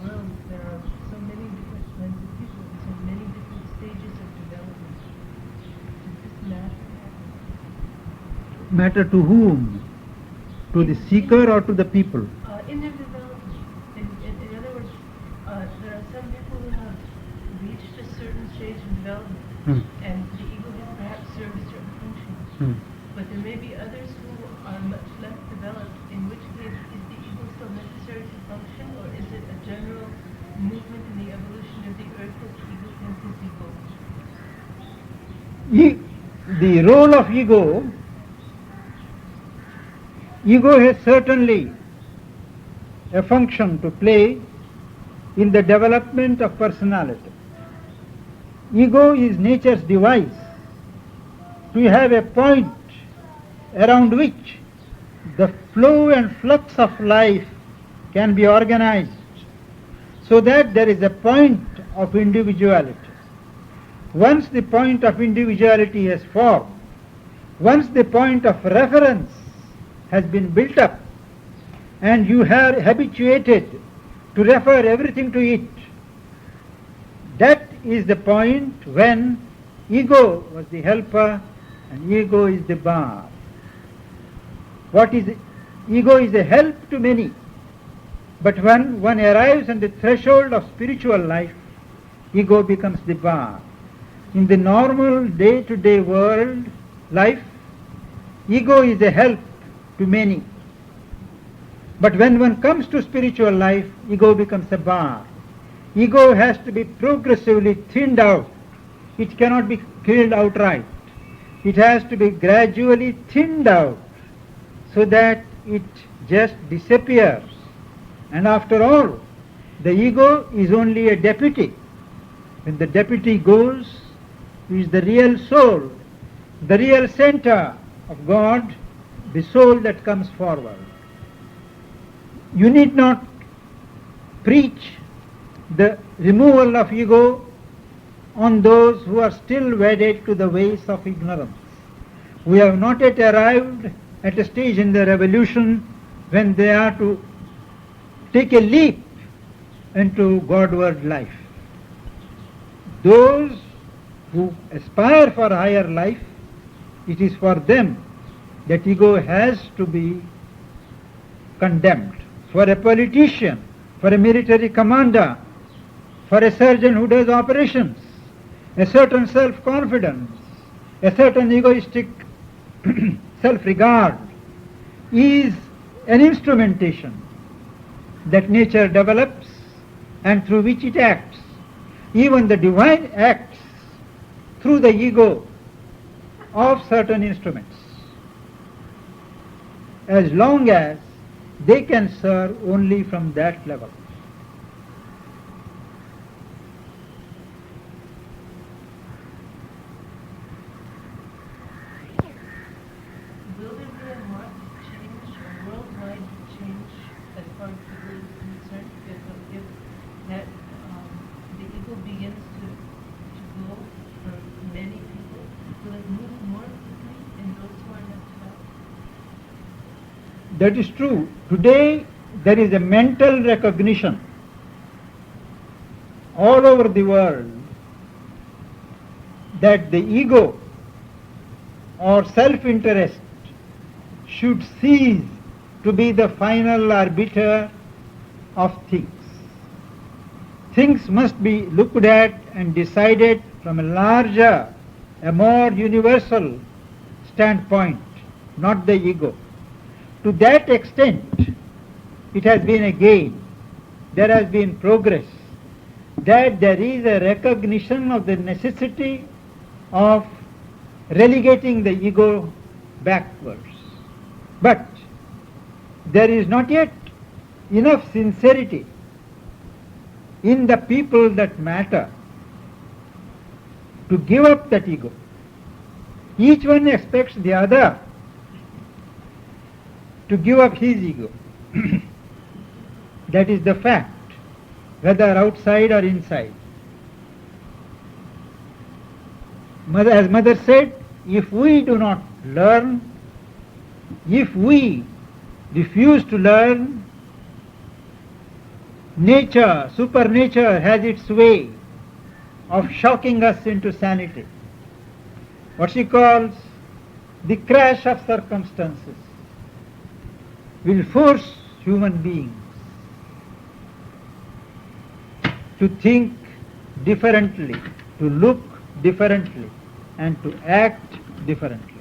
world there are so many different kinds of people, so many different stages of development. Does this matter? Matter to whom? To the seeker or to the people? In their development. In other words, there are some people who have reached a certain stage of development, and the ego has perhaps served a certain function. But there may be others who are much less developed, in which case is the ego still necessary to function, or is it a general movement in the evolution of the earth that the ego can physically? The role of ego has certainly a function to play in the development of personality. Ego is nature's device to have a point around which the flow and flux of life can be organized so that there is a point of individuality. Once the point of individuality has formed, once the point of reference has been built up, and you are habituated to refer everything to it, that is the point when ego was the helper and ego is the bar. Ego is a help to many, but when one arrives on the threshold of spiritual life, ego becomes the bar. In the normal day-to-day world life, ego is a help to many. But when one comes to spiritual life, ego becomes a bar. Ego has to be progressively thinned out. It cannot be killed outright. It has to be gradually thinned out so that it just disappears. And after all, the ego is only a deputy. When the deputy goes, he is the real soul, the real center of God, the soul that comes forward. You need not preach the removal of ego on those who are still wedded to the ways of ignorance. We have not yet arrived at a stage in their evolution when they are to take a leap into Godward life. Those who aspire for higher life, it is for them that ego has to be condemned. For a politician, for a military commander, for a surgeon who does operations, a certain self-confidence, a certain egoistic self-regard is an instrumentation that nature develops and through which it acts. Even the divine acts through the ego of certain instruments, as long as they can serve only from that level. Will there be a marked change, a worldwide change, as far as ego is concerned, if that the ego begins to go for many people? Will it move more quickly in those who are less developed? That is true. Today there is a mental recognition all over the world that the ego or self-interest should cease to be the final arbiter of things. Things must be looked at and decided from a larger, a more universal standpoint, not the ego. To that extent, it has been a gain, there has been progress, that there is a recognition of the necessity of relegating the ego backwards. But there is not yet enough sincerity in the people that matter to give up that ego. Each one expects the other to give up his ego. That is the fact, whether outside or inside. As Mother said, if we do not learn, if we refuse to learn, nature, supernature has its way of shocking us into sanity. What she calls the crash of circumstances will force human beings to think differently, to look differently, and to act differently.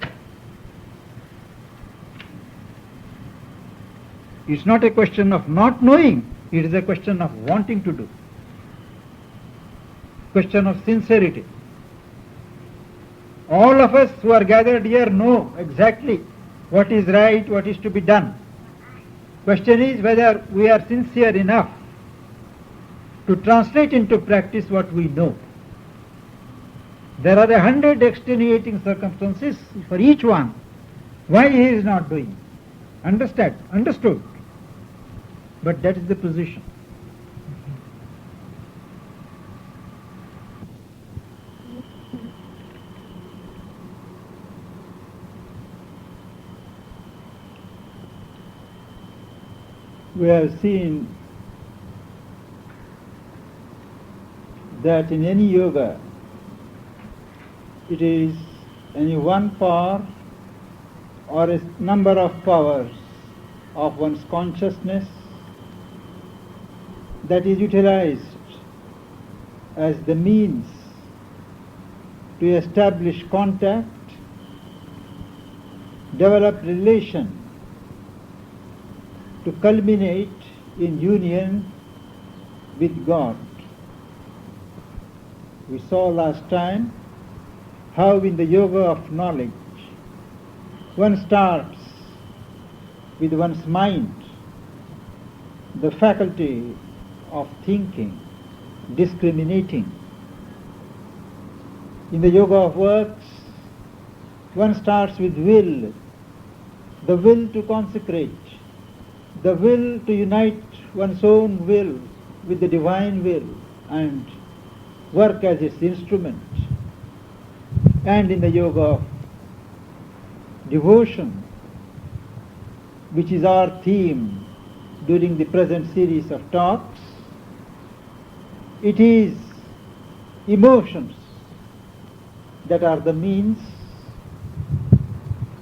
It's not a question of not knowing, it is a question of wanting to do. Question of sincerity. All of us who are gathered here know exactly what is right, what is to be done. Question is whether we are sincere enough to translate into practice what we know. There are 100 extenuating circumstances for each one why he is not doing. Understood. But that is the position. We have seen that in any yoga, it is any one power or a number of powers of one's consciousness that is utilized as the means to establish contact, develop relation, to culminate in union with God. We saw last time how in the yoga of knowledge one starts with one's mind, the faculty of thinking, discriminating. In the yoga of works, one starts with will, the will to consecrate, the will to unite one's own will with the divine will and work as its instrument. And in the yoga of devotion, which is our theme during the present series of talks, it is emotions that are the means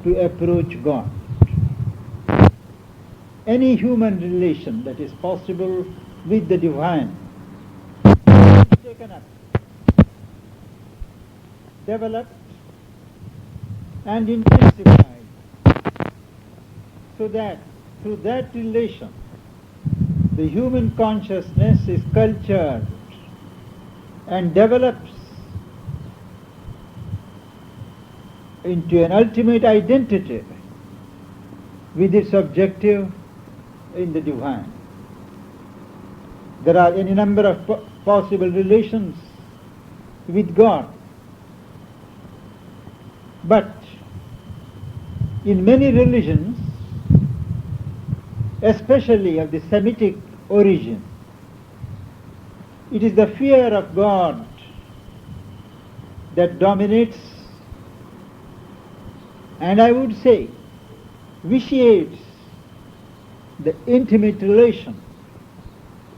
to approach God. Any human relation that is possible with the divine is taken up, developed and intensified, so that through that relation the human consciousness is cultured and develops into an ultimate identity with its objective in the divine. There are any number of possible relations with God, but in many religions, especially of the Semitic origin, it is the fear of God that dominates, and I would say vitiates the intimate relation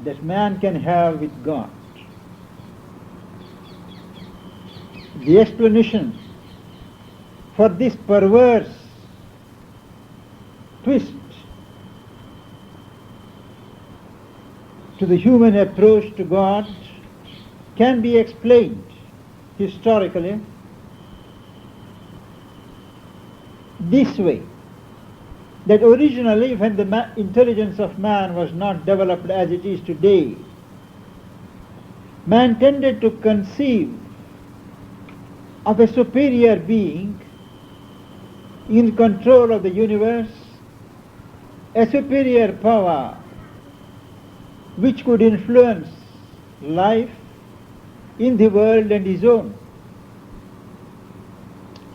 that man can have with God. The explanation for this perverse twist to the human approach to God can be explained historically this way, that originally when the intelligence of man was not developed as it is today, man tended to conceive of a superior being in control of the universe, a superior power which could influence life in the world and his own.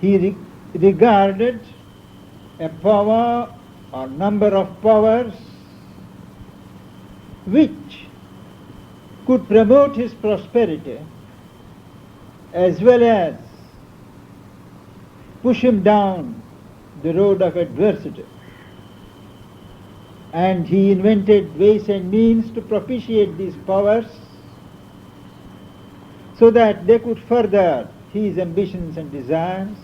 He regarded a power or number of powers which could promote his prosperity as well as push him down the road of adversity. And he invented ways and means to propitiate these powers so that they could further his ambitions and desires.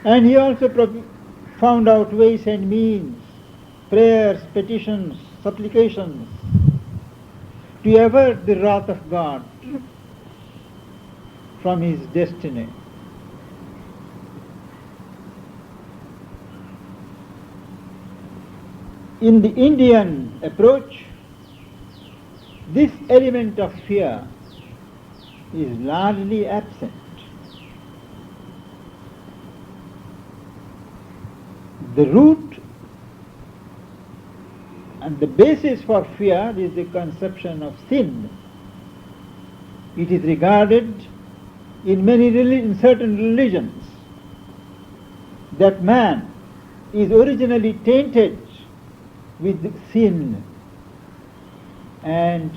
And he also found out ways and means, prayers, petitions, supplications, to avert the wrath of God from his destiny. In the Indian approach, this element of fear is largely absent. The root and the basis for fear is the conception of sin. It is regarded in certain religions that man is originally tainted with sin, and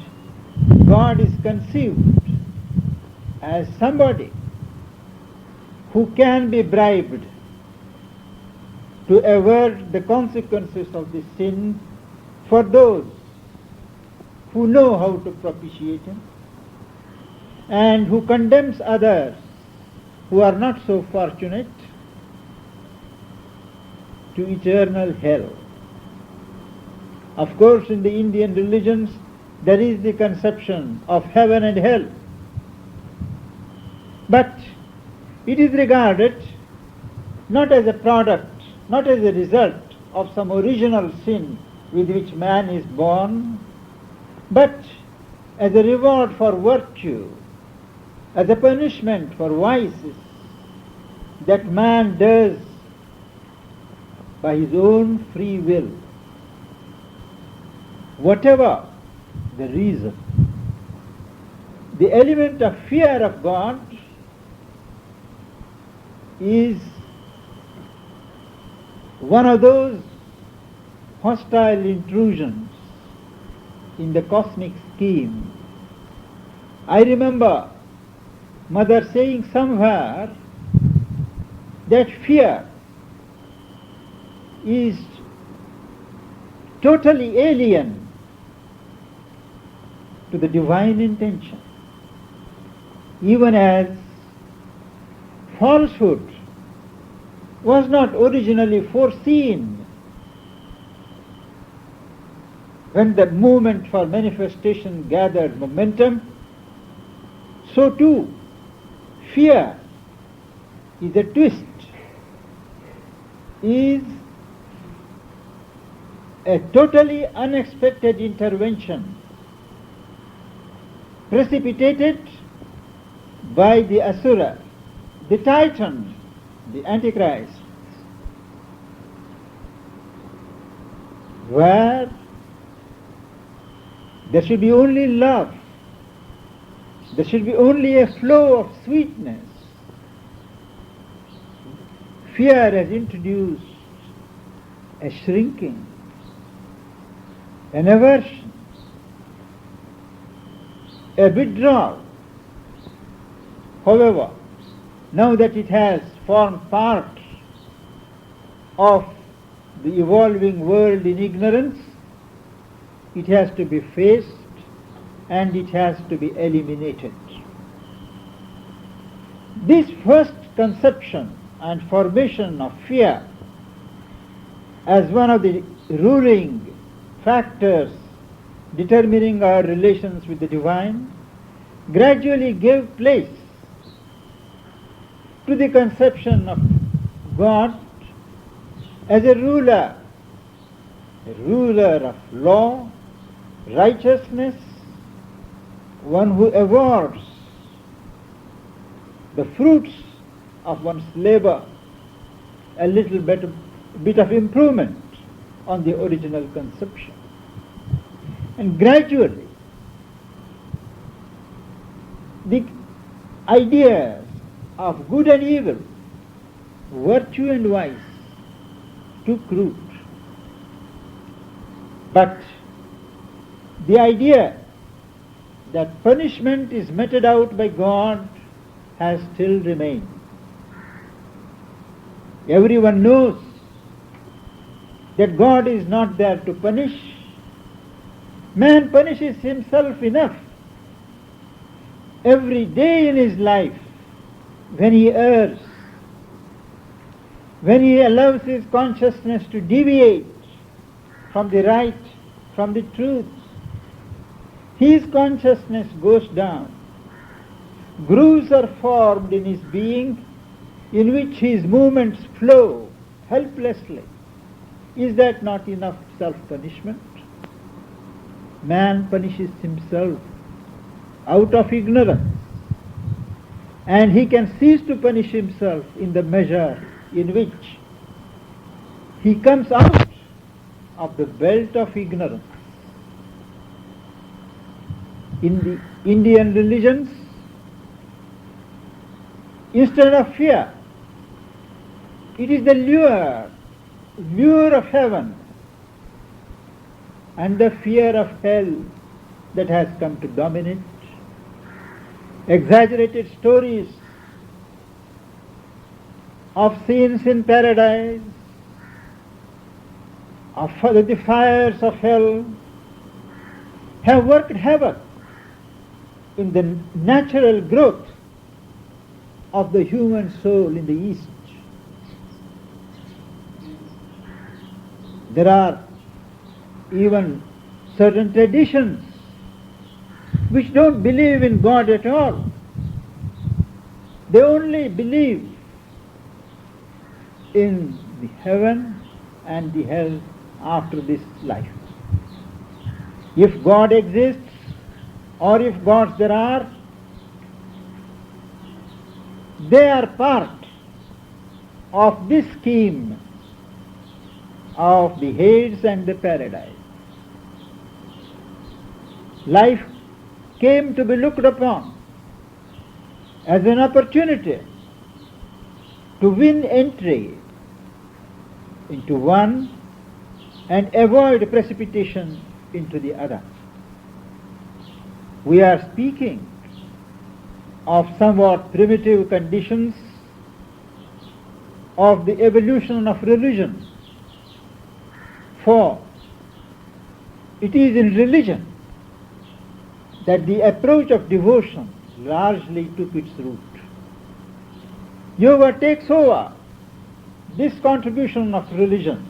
God is conceived as somebody who can be bribed to avert the consequences of the sin for those who know how to propitiate him, and who condemns others who are not so fortunate to eternal hell. Of course, in the Indian religions, there is the conception of heaven and hell. But it is regarded not as a product, not as a result of some original sin with which man is born, but as a reward for virtue, as a punishment for vices that man does by his own free will. Whatever the reason, the element of fear of God is one of those hostile intrusions in the cosmic scheme. I remember Mother saying somewhere that fear is totally alien to the divine intention, even as falsehood was not originally foreseen when the movement for manifestation gathered momentum. So too, fear is a twist, is a totally unexpected intervention precipitated by the Asura, the Titan, the Antichrist, where there should be only love, there should be only a flow of sweetness. Fear has introduced a shrinking, an aversion, a withdrawal. However, now that it has formed part of the evolving world in ignorance, it has to be faced and it has to be eliminated. This first conception and formation of fear as one of the ruling factors determining our relations with the divine gradually gave place to the conception of God as a ruler of law, righteousness, one who awards the fruits of one's labor, a little bit of improvement on the original conception. And gradually, the ideas of good and evil, virtue and vice, took root. But the idea that punishment is meted out by God has still remained. Everyone knows that God is not there to punish. Man punishes himself enough. Every day in his life, when he errs, when he allows his consciousness to deviate from the right, from the truth, his consciousness goes down. Grooves are formed in his being in which his movements flow helplessly. Is that not enough self-punishment? Man punishes himself out of ignorance, and he can cease to punish himself in the measure in which he comes out of the belt of ignorance. In the Indian religions, instead of fear, it is the lure of heaven and the fear of hell that has come to dominate. Exaggerated stories of scenes in paradise, of the fires of hell, have worked havoc in the natural growth of the human soul in the East. There are even certain traditions which don't believe in God at all. They only believe in the heaven and the hell after this life. If God exists, or if gods there are, they are part of this scheme of the Hades and the paradise. Life came to be looked upon as an opportunity to win entry into one and avoid precipitation into the other. We are speaking of somewhat primitive conditions of the evolution of religion, for it is in religion that the approach of devotion largely took its root. Yoga takes over this contribution of religion,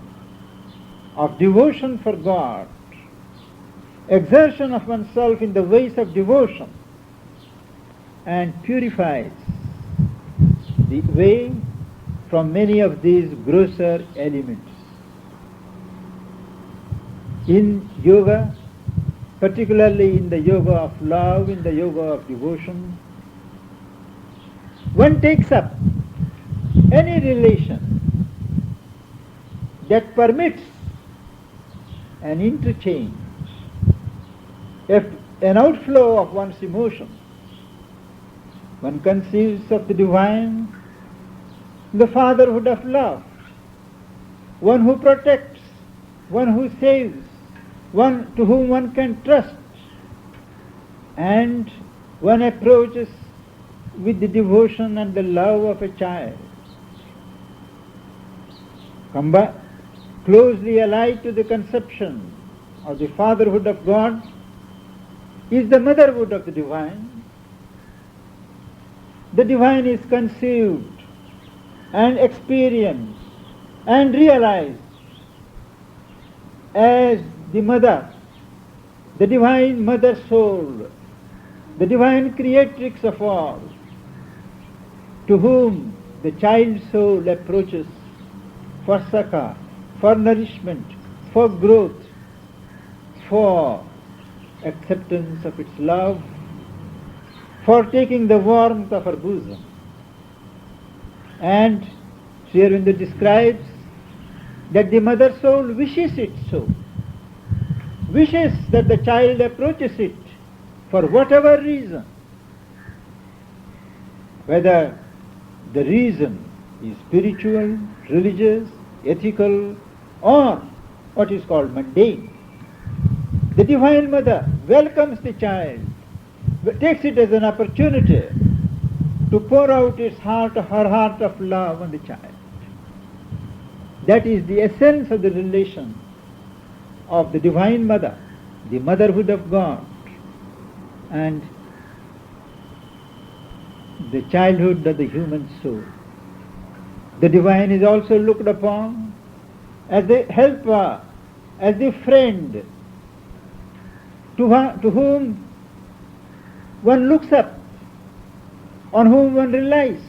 of devotion for God, exertion of oneself in the ways of devotion, and purifies the way from many of these grosser elements. In yoga, particularly in the yoga of love, in the yoga of devotion, one takes up any relation that permits an interchange, an outflow of one's emotions. One conceives of the divine, the fatherhood of love, one who protects, one who saves, one to whom one can trust, and one approaches with the devotion and the love of a child. Closely allied to the conception of the fatherhood of God is the motherhood of the divine. The divine is conceived and experienced and realized as the mother, the divine mother soul, the divine creatrix of all, to whom the child soul approaches for succor, for nourishment, for growth, for acceptance of its love, for taking the warmth of her bosom. And Sri Aurobindo describes that the mother soul wishes it so, wishes that the child approaches it for whatever reason, whether the reason is spiritual, religious, ethical, or what is called mundane. The Divine Mother welcomes the child, takes it as an opportunity to pour out her heart of love on the child. That is the essence of the relation of the Divine Mother, the motherhood of God, and the childhood of the human soul. The Divine is also looked upon as the helper, as the friend to whom one looks up, on whom one relies.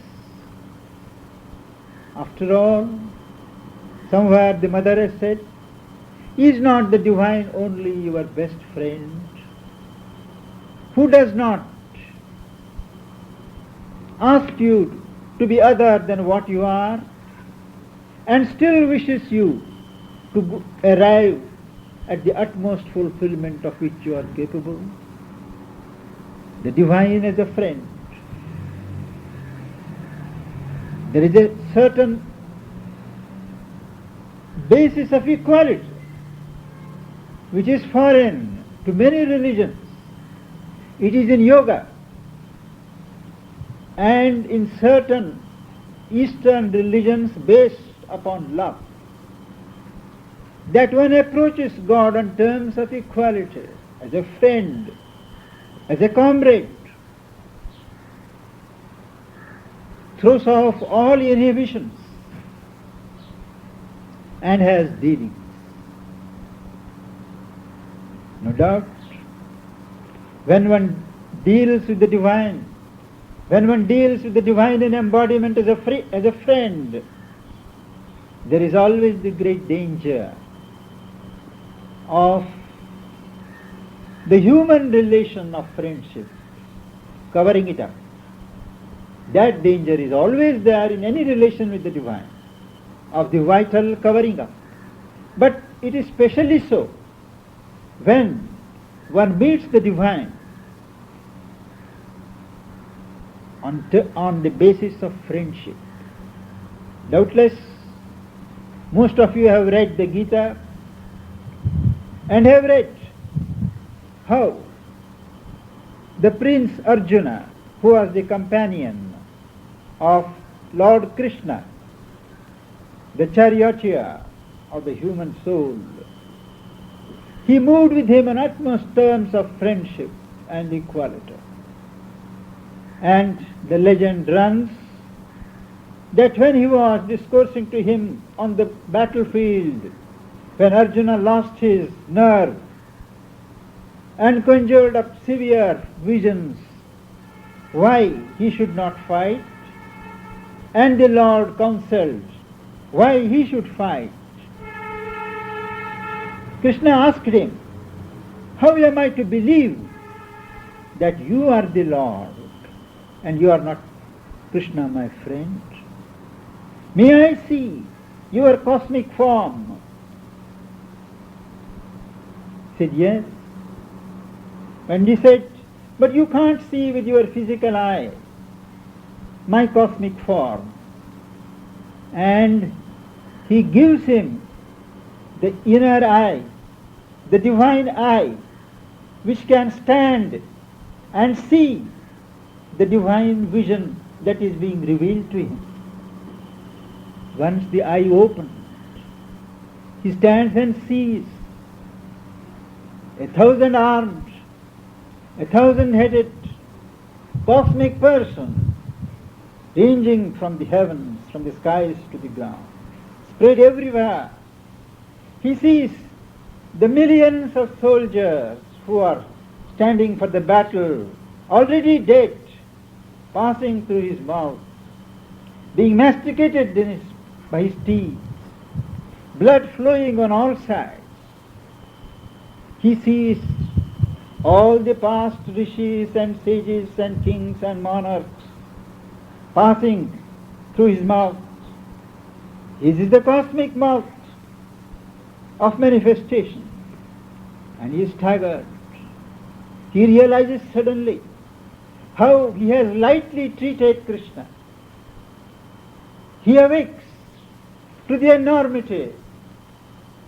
After all, somewhere the Mother has said, is not the Divine only your best friend? Who does not ask you to be other than what you are, and still wishes you to arrive at the utmost fulfillment of which you are capable? The Divine as a friend. There is a certain basis of equality which is foreign to many religions. It is in yoga and in certain Eastern religions based upon love that one approaches God on terms of equality, as a friend, as a comrade, throws off all inhibitions and has dealings. No doubt, when one deals with the Divine, when one deals with the Divine in embodiment as a friend, there is always the great danger of the human relation of friendship covering it up. That danger is always there in any relation with the Divine, of the vital covering up. But it is specially so when one meets the Divine on the basis of friendship. Doubtless, most of you have read the Gita and have read how the Prince Arjuna, who was the companion of Lord Krishna, the charioteer of the human soul, he moved with him on utmost terms of friendship and equality. And the legend runs that when he was discoursing to him on the battlefield, when Arjuna lost his nerve and conjured up severe visions why he should not fight, and the Lord counselled why he should fight, Krishna asked him, how am I to believe that you are the Lord and you are not Krishna, my friend? May I see your cosmic form? He said, yes. And he said, but you can't see with your physical eye my cosmic form. And he gives him the inner eye, the divine eye, which can stand and see the divine vision that is being revealed to him. Once the eye opens, he stands and sees 1,000-armed, 1,000-headed cosmic person ranging from the heavens, from the skies to the ground, spread everywhere. He sees the millions of soldiers who are standing for the battle, already dead, passing through his mouth, being masticated by his teeth, blood flowing on all sides. He sees all the past rishis and sages and kings and monarchs passing through his mouth. This is the cosmic mouth of manifestation. And he is staggered. He realizes suddenly how he has lightly treated Krishna. He awakes to the enormity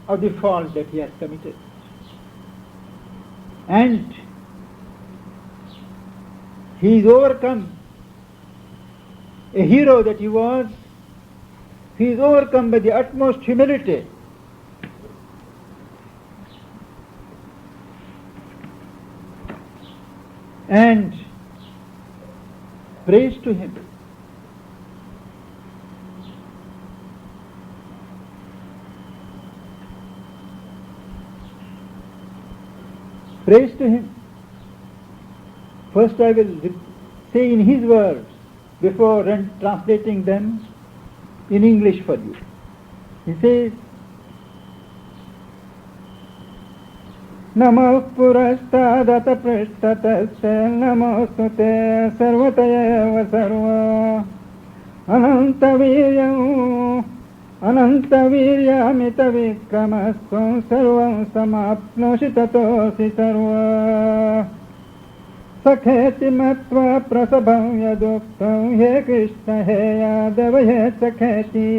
of the fault that he has committed. And he is overcome. A hero that he was, he is overcome by the utmost humility. And praise to him. Praise to him. First I will say in his words before translating them in English for you. He says, Namo purastadata prishtatasya namostute sarvataya sarva anantavirya amitavikramasvam sarvam samapnoshi tatosi sarva sakheti matva prasabham yaduktam he Krishna he Yadava he sakheti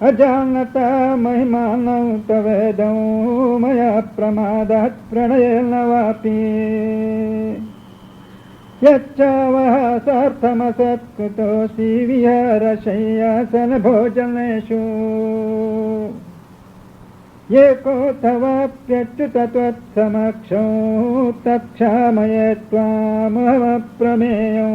ajanata mahimanam tavedam maya pramadat pranayena vapi yacchavaha sarthamasat kutosi viharashayasana bhojaneshu yeko tavapyachyutatvat samaksho takshamaye tvam ahamaprameyo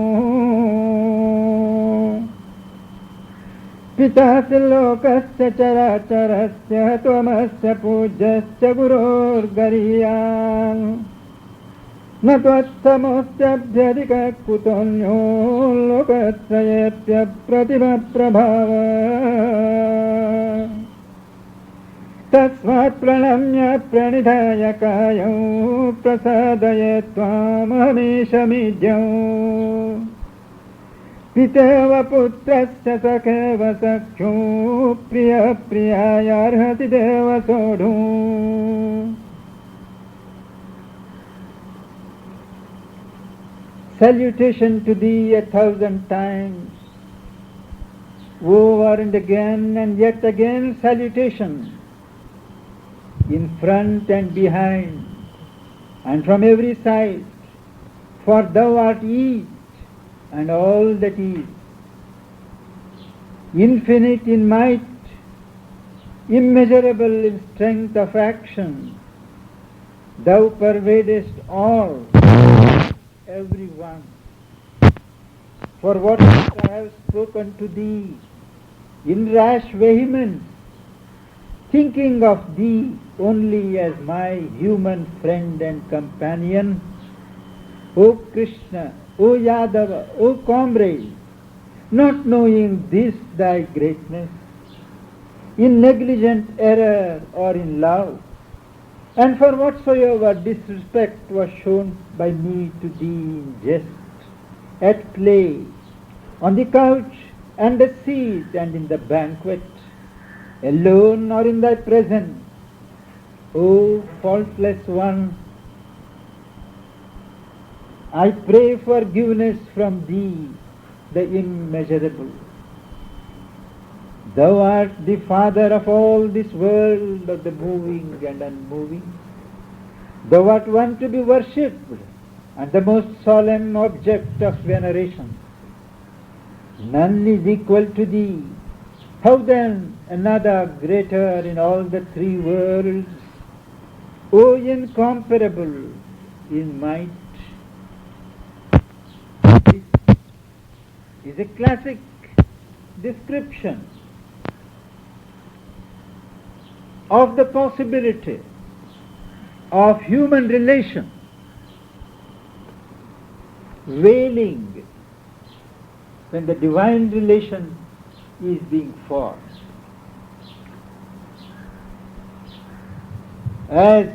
pitasi lokasya characharasya tvamasya pujasya gurorgariyan na tvatsamosyabhyadika kutonyo lokatrayepya pratima prabhava tasmat pranamya pranidhaya kayam prasadaye tvam ahamishamidhyam piteva putrasya sakheva sakhyo priya priyaya arhati deva sodhu. Salutation to thee 1,000 times, over and yet again salutation, in front and behind, and from every side, for thou art each and all that is, infinite in might, immeasurable in strength of action, thou pervadest all, everyone. For what I have spoken to thee, in rash vehemence, thinking of thee only as my human friend and companion, O Krishna, O Yadava, O comrade, not knowing this thy greatness, in negligent error or in love, and for whatsoever disrespect was shown by me to thee in jest, at play, on the couch and the seat and in the banquet, alone or in thy presence, O faultless one, I pray forgiveness from thee, the immeasurable. Thou art the Father of all this world of the moving and unmoving. Thou art one to be worshipped and the most solemn object of veneration. None is equal to thee. How then another greater in all the three worlds? O incomparable in might. This is a classic description of the possibility of human relation wailing when the divine relation is being formed. As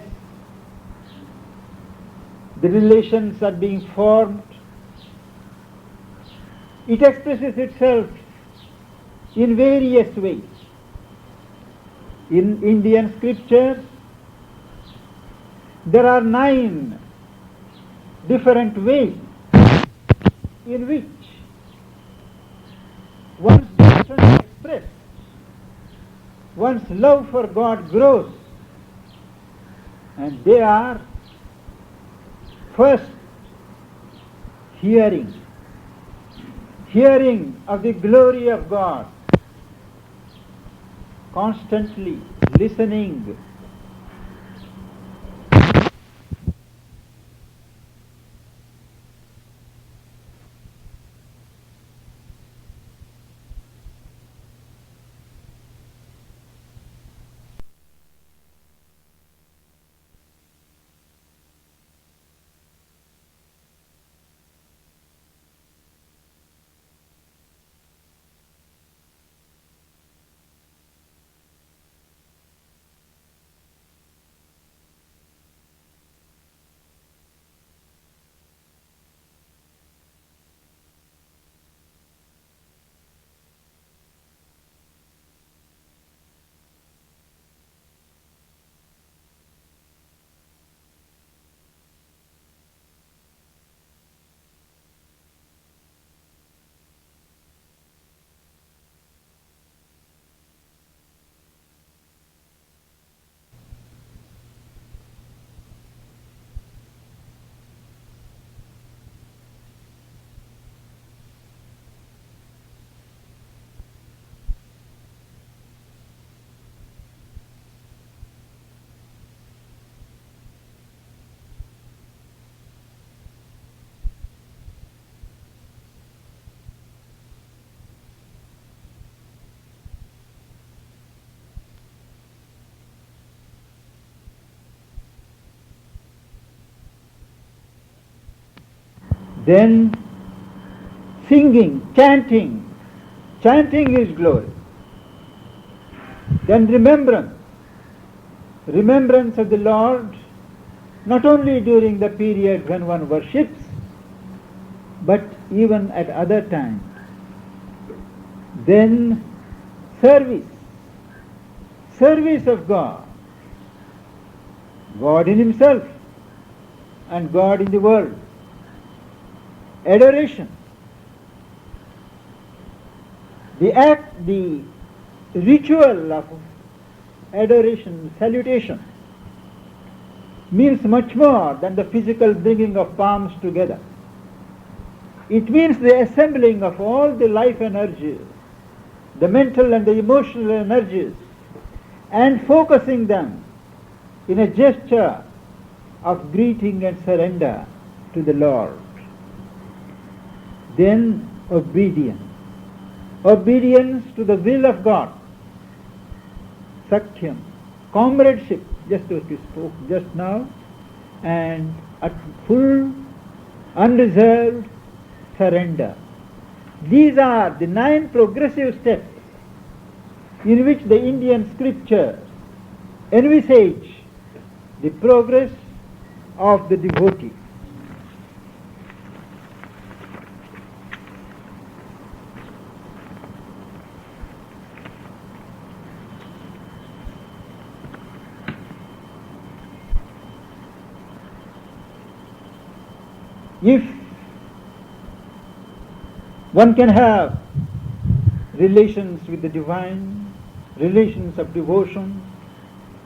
the relations are being formed, it expresses itself in various ways. In Indian scriptures, there are 9 different ways in which one's devotion is expressed, one's love for God grows, and they are: first, hearing of the glory of God, constantly listening. Then singing, chanting. Chanting is glory. Then remembrance. Remembrance of the Lord, not only during the period when one worships, but even at other times. Then service. Service of God. God in Himself and God in the world. Adoration. The act, the ritual of adoration, salutation, means much more than the physical bringing of palms together. It means the assembling of all the life energies, the mental and the emotional energies, and focusing them in a gesture of greeting and surrender to the Lord. Then obedience. Obedience to the will of God. Sakyam. Comradeship, just as we spoke just now, and a full, unreserved surrender. These are the 9 progressive steps in which the Indian scriptures envisage the progress of the devotee. If one can have relations with the divine, relations of devotion,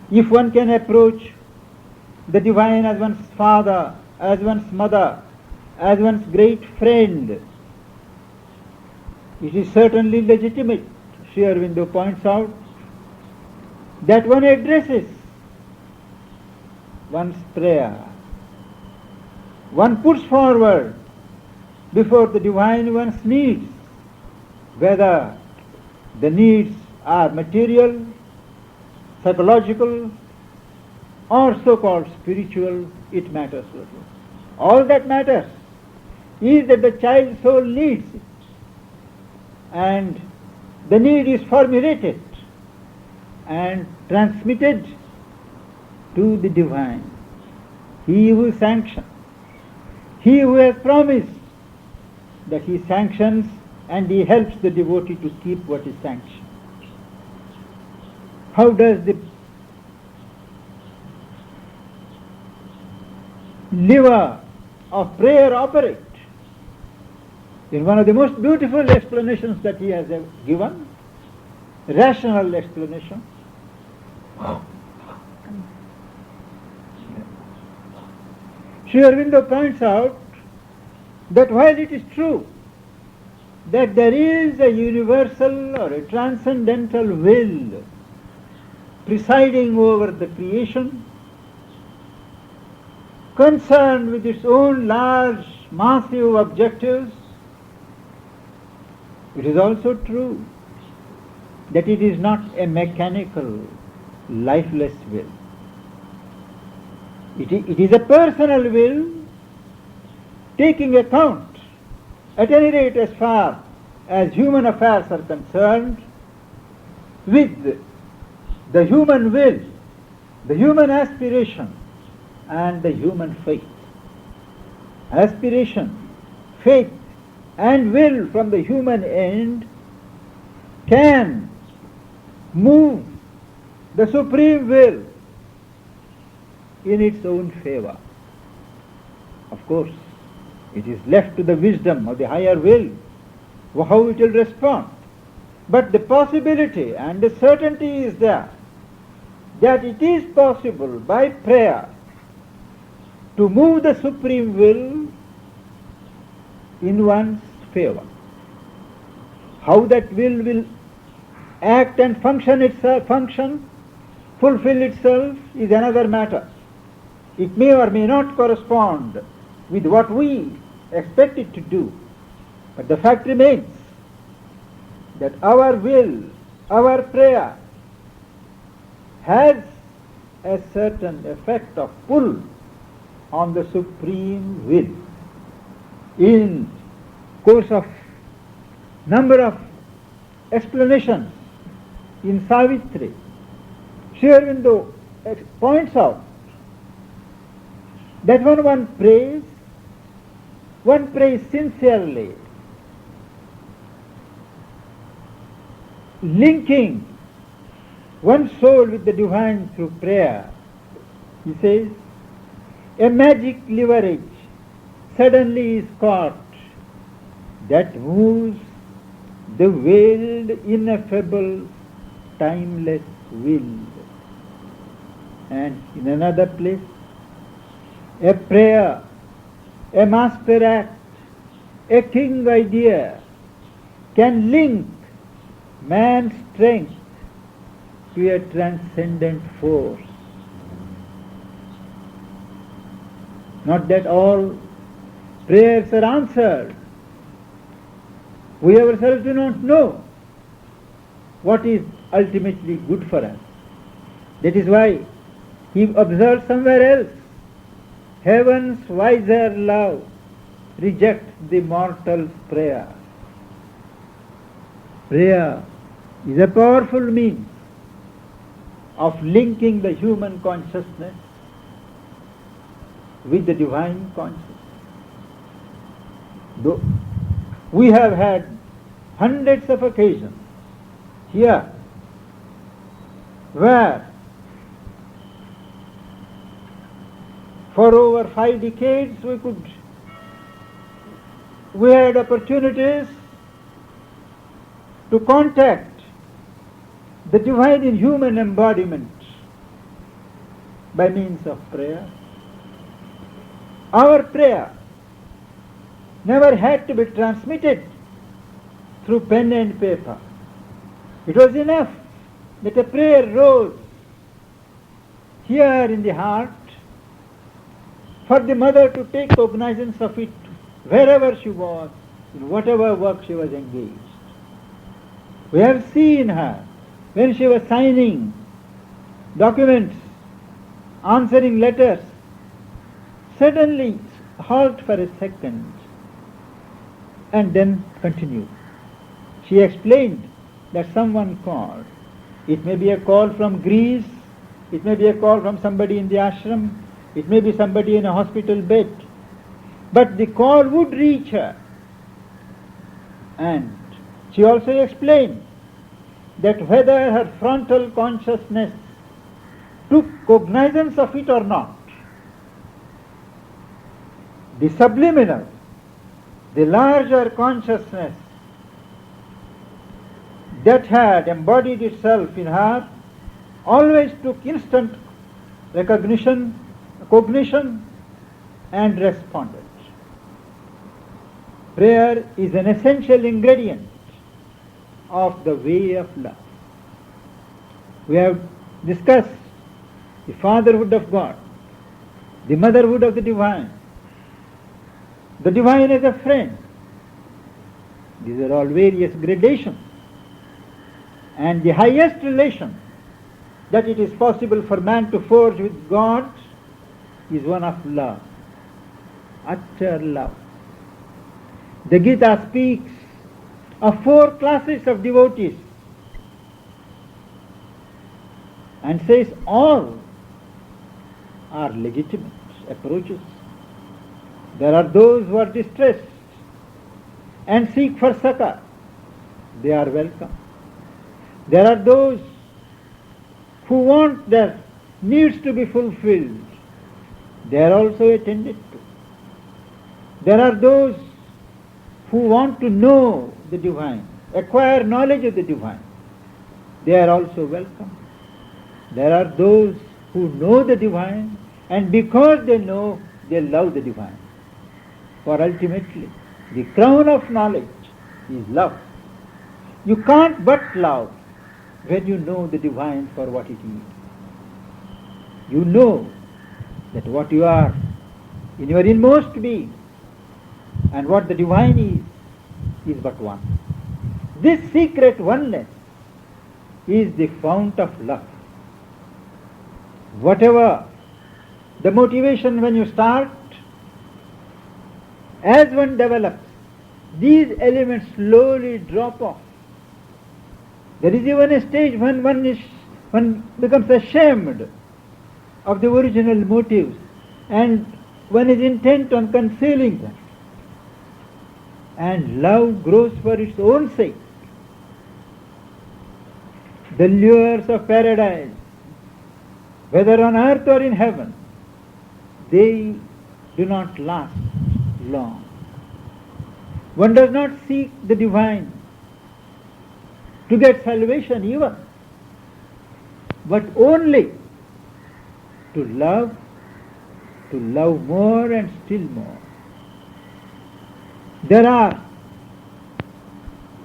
if one can approach the divine as one's father, as one's mother, as one's great friend, it is certainly legitimate, Sri Aurobindo points out, that one addresses one's prayer. One puts forward before the divine one's needs, whether the needs are material, psychological, or so-called spiritual, it matters little. All that matters is that the child soul needs it, and the need is formulated and transmitted to the divine. He who sanctions, He who has promised that He sanctions and He helps the devotee to keep what is sanctioned. How does the liver of prayer operate? In one of the most beautiful explanations that he has given, rational explanation, Sri Aurobindo points out that while it is true that there is a universal or a transcendental will presiding over the creation, concerned with its own large, massive objectives, it is also true that it is not a mechanical, lifeless will. It is a personal will taking account, at any rate as far as human affairs are concerned, with the human will, the human aspiration, and the human faith. Aspiration, faith, and will from the human end can move the supreme will in its own favor. Of course, it is left to the wisdom of the higher will how it will respond. But the possibility and the certainty is there that it is possible by prayer to move the supreme will in one's favor. How that will act and fulfill itself is another matter. It may or may not correspond with what we expect it to do. But the fact remains that our will, our prayer, has a certain effect of pull on the supreme will. In course of number of explanations in Savitri, Sri Aurobindo points out that when one prays sincerely, linking one's soul with the divine through prayer. He says, a magic leverage suddenly is caught that moves the veiled, ineffable, timeless will. And in another place, a prayer, a master act, a king idea can link man's strength to a transcendent force. Not that all prayers are answered. We ourselves do not know what is ultimately good for us. That is why he observes somewhere else, heaven's wiser love rejects the mortal's prayer. Prayer is a powerful means of linking the human consciousness with the divine consciousness. Though we have had hundreds of occasions here where for over 5 decades we had opportunities to contact the divine in human embodiment by means of prayer. Our prayer never had to be transmitted through pen and paper. It was enough that a prayer rose here in the heart for the mother to take cognizance of it wherever she was, in whatever work she was engaged. We have seen her when she was signing documents, answering letters, suddenly halt for a second and then continue. She explained that someone called. It may be a call from Greece, it may be a call from somebody in the ashram, it may be somebody in a hospital bed, but the call would reach her. And she also explained that whether her frontal consciousness took cognizance of it or not, the subliminal, the larger consciousness that had embodied itself in her always took instant recognition, cognition, and responded. Prayer is an essential ingredient of the way of love. We have discuss the fatherhood of God, the motherhood of the divine as a friend. These are all various gradations. And the highest relation that it is possible for man to forge with God is one of love, utter love. The Gita speaks of 4 classes of devotees and says all are legitimate approaches. There are those who are distressed and seek for succor. They are welcome. There are those who want their needs to be fulfilled. They are also attended to. There are those who want to know the divine, acquire knowledge of the divine. They are also welcome. There are those who know the divine, and because they know, they love the divine. For ultimately, the crown of knowledge is love. You can't but love when you know the divine for what it is. You know that what you are in your inmost being and what the divine is but one. This secret oneness is the fount of love. Whatever the motivation when you start, as one develops, these elements slowly drop off. There is even a stage when one becomes ashamed of the original motives and one is intent on concealing them. And love grows for its own sake. The lures of paradise, whether on earth or in heaven, they do not last long. One does not seek the divine to get salvation even, but only to love more and still more. There are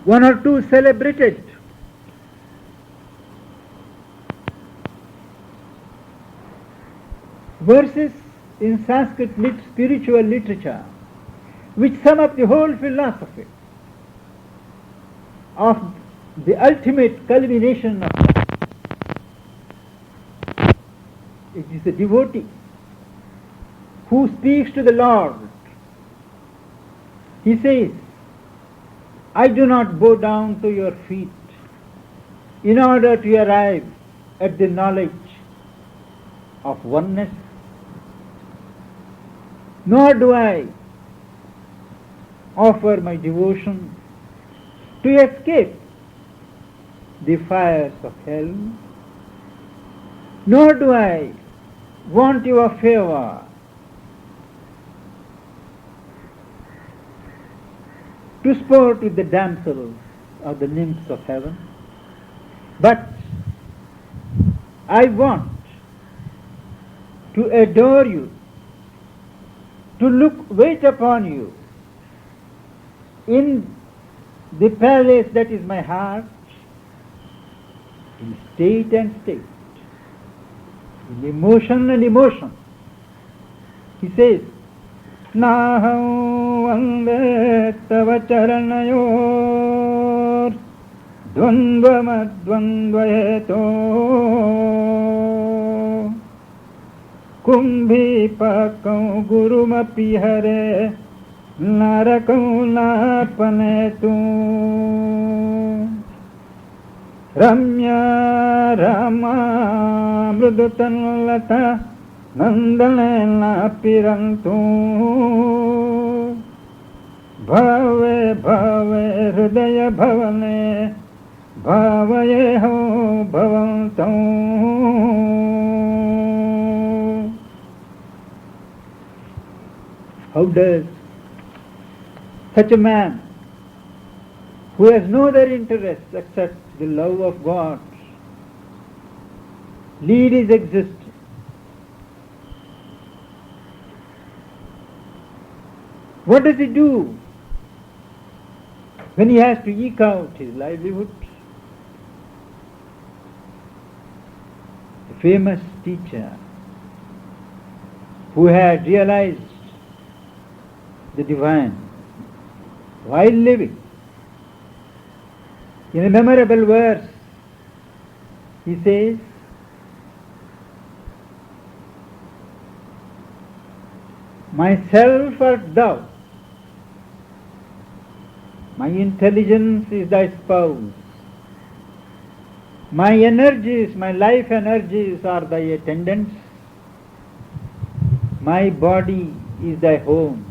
1 or 2 celebrated verses in Sanskrit spiritual literature which sum up the whole philosophy of the ultimate culmination of life. It is the devotee who speaks to the Lord. He says, I do not bow down to your feet in order to arrive at the knowledge of oneness, nor do I offer my devotion to escape the fires of hell, nor do I want your favor to sport with the damsels or the nymphs of heaven, but I want to adore you, to wait upon you in the palace that is my heart, in state and state, in emotion and emotion. He says, Naham vande tava charanayor dvandvamadvandvayeto kumbhi pakam gurumapi hare narakam napanetu ramya rama mrudutanlata nandalena pirantu bhave bhave hridaya bhavane bhavayeho bhavantam. How does such a man who has no other interest except the love of God lead his existence? What does he do when he has to eke out his livelihood? famous teacher who had realized the divine while living. In a memorable verse, he says, "Myself art thou, my intelligence is thy spouse, my energies, my life energies are thy attendants, my body is thy home.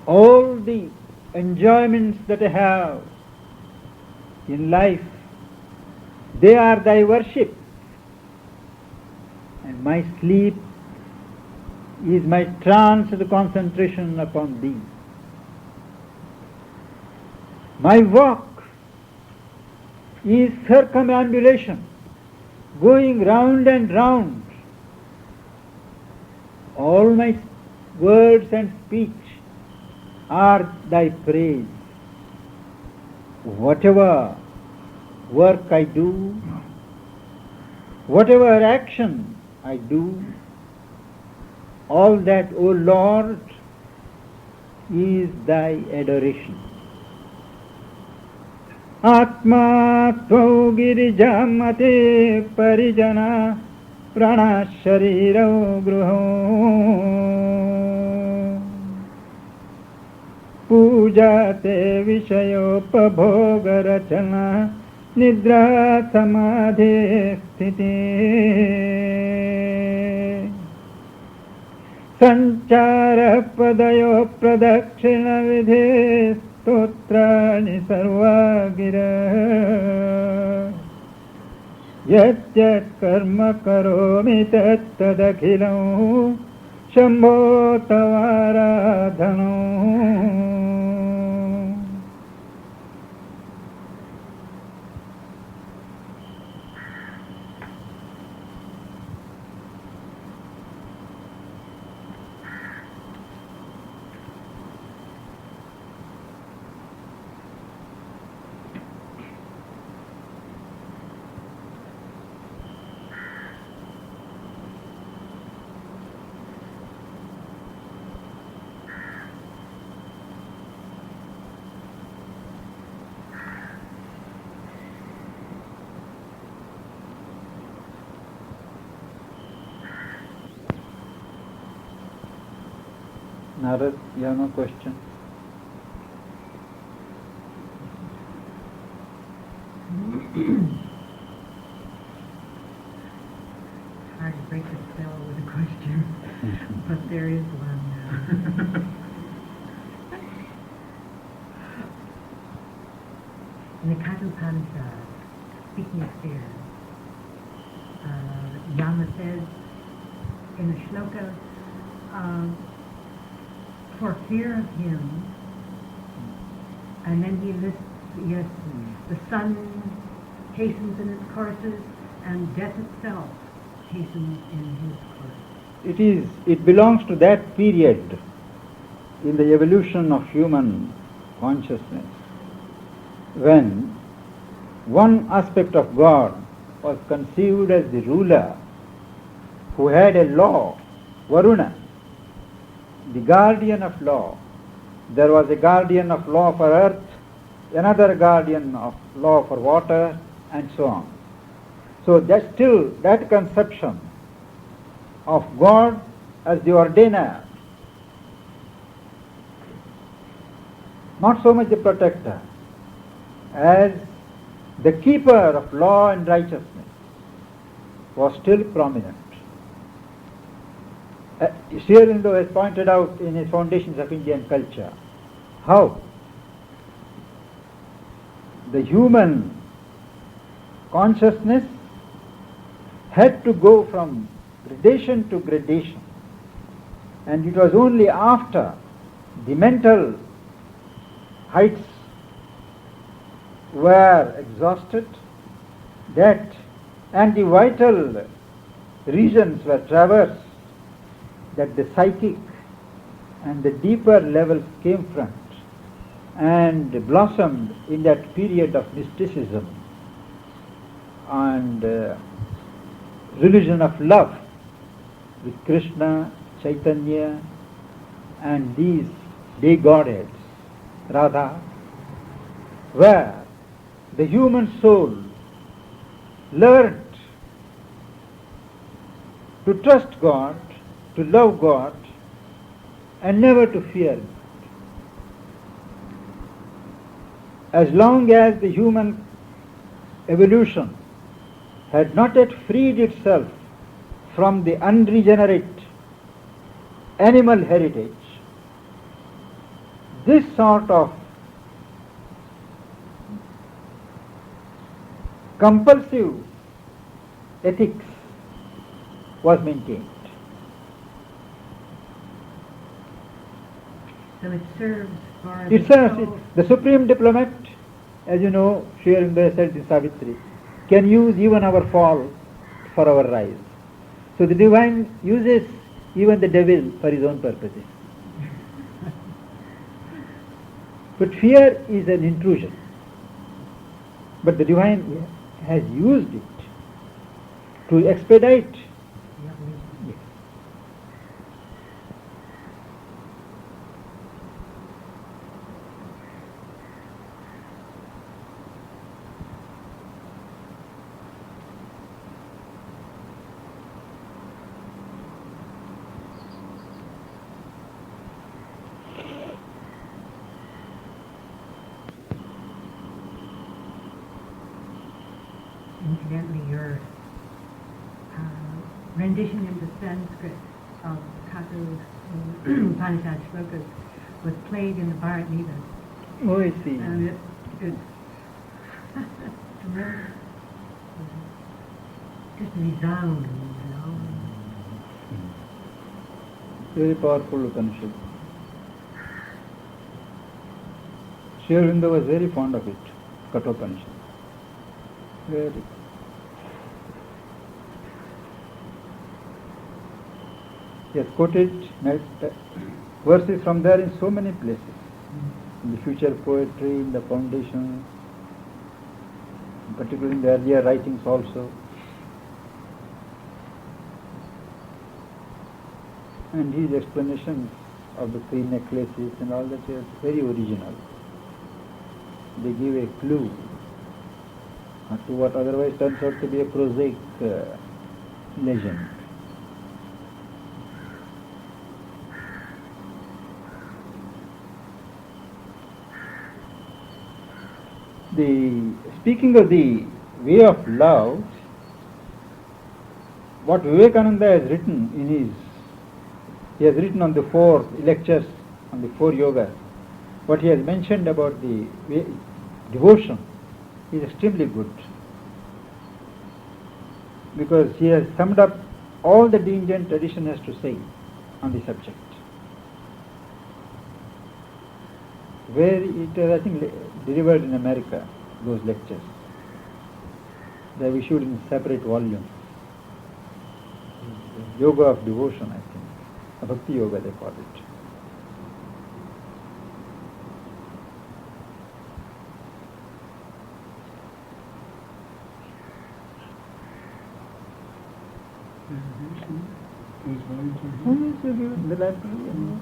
All the enjoyments that I have in life, they are thy worship, and my sleep is my tranced concentration upon thee. My walk is circumambulation, going round and round. All my words and speech are thy praise. Whatever work I do, whatever action I do, all that, O Lord, is thy adoration. Atma tvau girijamate parijana prana shariro gruho pujate vishayopaboga rachana nidra samadhi sthiti sanchara padayo pradakshina vidhe stotrani sarva gira yat yat karma karomi tat tadakhilam shambho tavaradhanam. Narad, you have no question? Hard to break the spell with a question, but there is one. In the Kathopanishad, speaking of fear, Yama says in the shloka, for fear of him, and then he lists, yes, the sun hastens in its courses, and death itself hastens in his course. It belongs to that period in the evolution of human consciousness when one aspect of God was conceived as the ruler who had a law, Varuna, the guardian of law. There was a guardian of law for earth, another guardian of law for water, and so on. So that conception of God as the ordainer, not so much the protector, as the keeper of law and righteousness, was still prominent. Sri Aurobindo has pointed out in his Foundations of Indian Culture how the human consciousness had to go from gradation to gradation, and it was only after the mental heights were exhausted and the vital regions were traversed that the psychic and the deeper levels came front and blossomed in that period of mysticism and religion of love with Krishna, Chaitanya, and these day godheads, Radha, where the human soul learned to trust God, to love God, and never to fear God. As long as the human evolution had not yet freed itself from the unregenerate animal heritage, this sort of compulsive ethics was maintained. So it serves for It serves the supreme diplomat, as you know, Sri Aurobindo said in Savitri, can use even our fall for our rise. So the divine uses even the devil for his own purposes. But fear is an intrusion. But the divine has used it to expedite. Yes. Incidentally, your rendition into Sanskrit of Thakur's Upanishad shlokas was played in the Bharat Needham. Oh, I see. And it's tremendous. Just resound, you know. Very powerful Upanishad. Sri Aurobindo was very fond of it, Kathopanishad. Very. He has quoted verses from there in so many places. In the future poetry, in the foundation, particularly in the earlier writings also. And his explanations of the three necklaces and all that is very original. They give a clue to what otherwise turns out to be a prosaic legend. Speaking of the way of love, what Vivekananda has written he has written on the 4 lectures on the 4 yogas, what he has mentioned about the devotion is extremely good, because he has summed up all that the Indian tradition has to say on the subject. Where it was, I think, delivered in America, those lectures. They are issued in separate volumes. Yoga of devotion, I think. Bhakti yoga they call it. The library.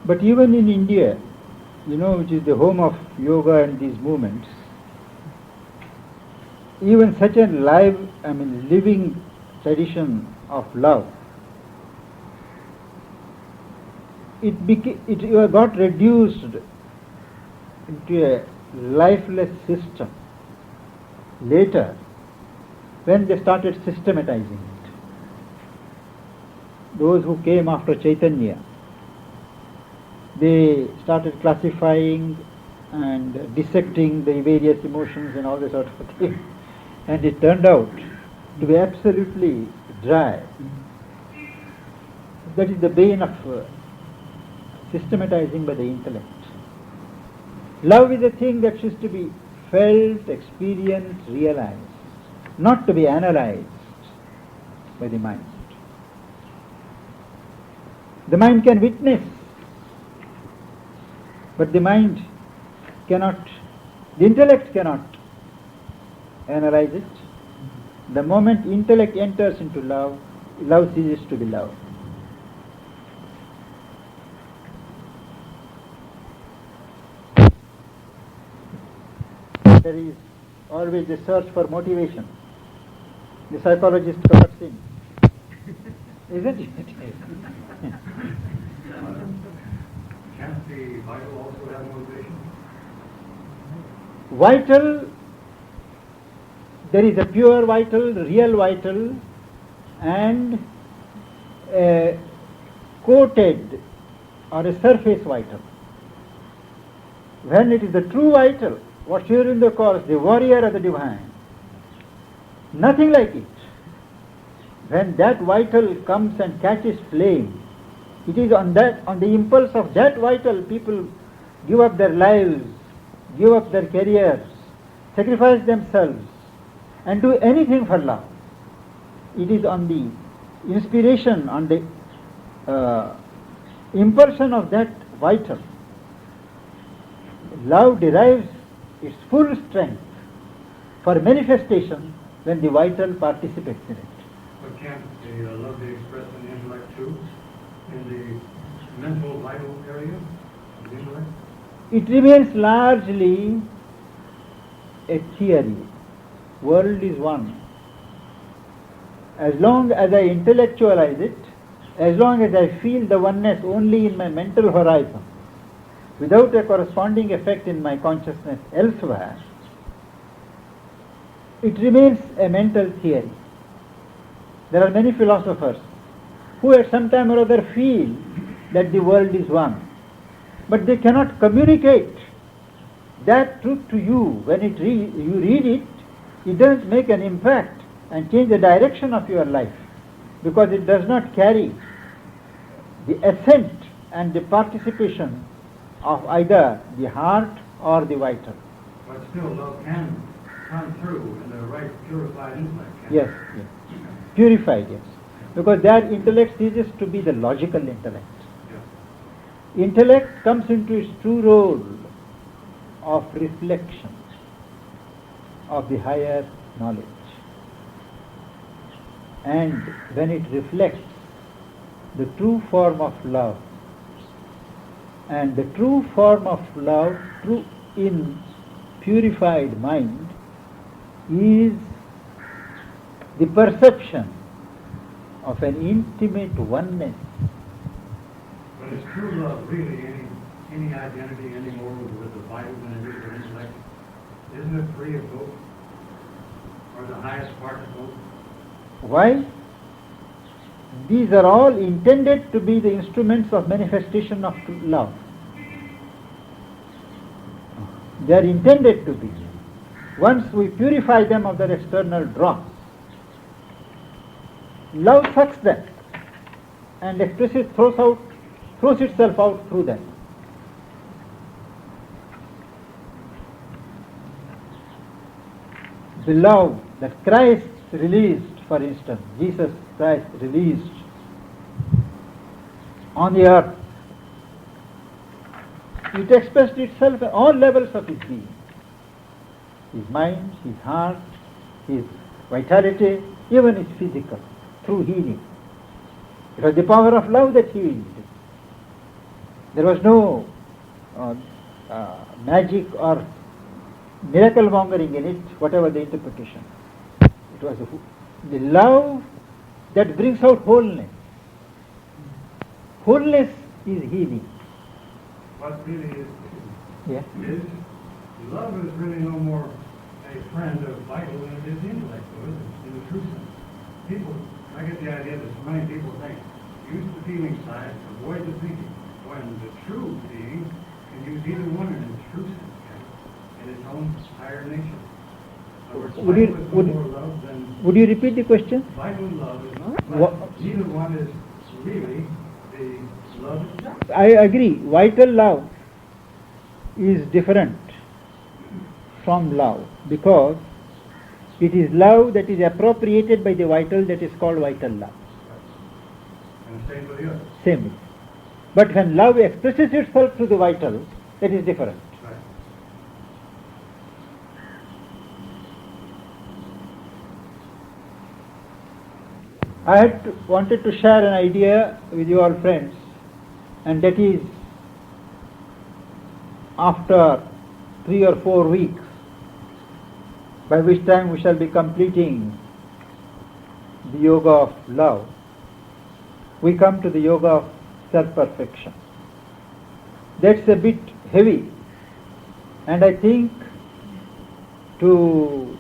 But even in India, which is the home of yoga and these movements, even such a living tradition of love, it got reduced into a lifeless system later when they started systematizing it. Those who came after Chaitanya, they started classifying and dissecting the various emotions and all this sort of thing, and it turned out to be absolutely dry. That is the bane of systematizing by the intellect. Love is a thing that is to be felt, experienced, realized, not to be analyzed by the mind. The mind can witness, but the mind cannot, the intellect cannot analyze it. The moment intellect enters into love, love ceases to be love. There is always a search for motivation. The psychologist covers in. Isn't it? Can't the vital also have motivation? Vital, there is a pure vital, real vital, and a coated or a surface vital. When it is the true vital, what Sri Aurobindo calls the warrior of the divine, nothing like it. When that vital comes and catches flame, it is on the impulse of that vital people give up their lives, give up their careers, sacrifice themselves, and do anything for love. It is on the inspiration, on the impulsion of that vital. Love derives its full strength for manifestation when the vital participates in it. But can't the love be expressed in the intellect too? In the mental vital area of the intellect? It remains largely a theory. World is one. As long as I intellectualize it, as long as I feel the oneness only in my mental horizon, without a corresponding effect in my consciousness elsewhere, it remains a mental theory. There are many philosophers who at some time or other feel that the world is one, but they cannot communicate that truth to you. When you read it, it doesn't make an impact and change the direction of your life, because it does not carry the assent and the participation of either the heart or the vital. But still, love can come through in the right purified intellect. Yes, yes. Purified, yes. Because that intellect ceases to be the logical intellect. Yeah. Intellect comes into its true role of reflection of the higher knowledge. And when it reflects the true form of love, and the true form of love, true in purified mind, is the perception of an intimate oneness. But is true love really any identity anymore with the vital than it is with intellect? Isn't it free of both? Or the highest part of both? Why? These are all intended to be the instruments of manifestation of love. They are intended to be. Once we purify them of their external dross, love sucks them and throws itself out through them. The love that Christ released, for instance, Jesus Christ released on the earth, it expressed itself at all levels of his being. His mind, his heart, his vitality, even his physical, through healing. It was the power of love that healed. There was no magic or miracle mongering in it, whatever the interpretation. It was the love that brings out wholeness. Wholeness is healing. What really is love is really no more a friend of vital than it is intellect, though, is it? In the true sense. People, I get the idea that so many people think, use the feeling side, avoid the thinking, when the true being can use either one in its true sense, in its own higher nature. Would you repeat the question? Vital love is not, but neither one is really the love itself. I agree. Vital love is different from love, because it is love that is appropriated by the vital that is called vital love. And the same with the other. Same. But when love expresses itself through the vitals, it is different. Right. I wanted to share an idea with you all friends, and that is after 3 or 4 weeks, by which time we shall be completing the yoga of love, we come to the yoga of self-perfection. That's a bit heavy, and I think to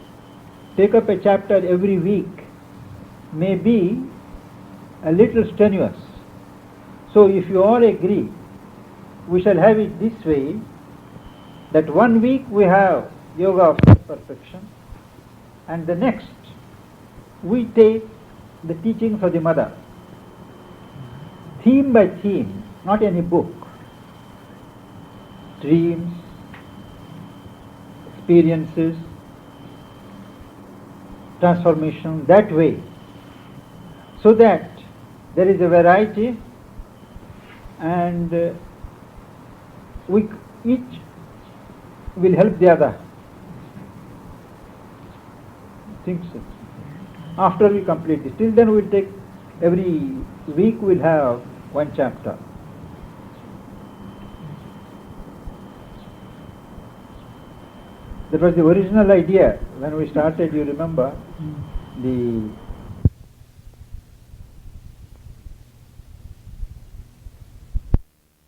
take up a chapter every week may be a little strenuous. So if you all agree, we shall have it this way, that 1 week we have yoga of self-perfection, and the next we take the teachings of the mother, theme by theme, not any book, dreams, experiences, transformation, that way, so that there is a variety, and we each will help the other. Think so. After we complete this, till then we will take, every week we will have 1 chapter. That was the original idea when we started, you remember, the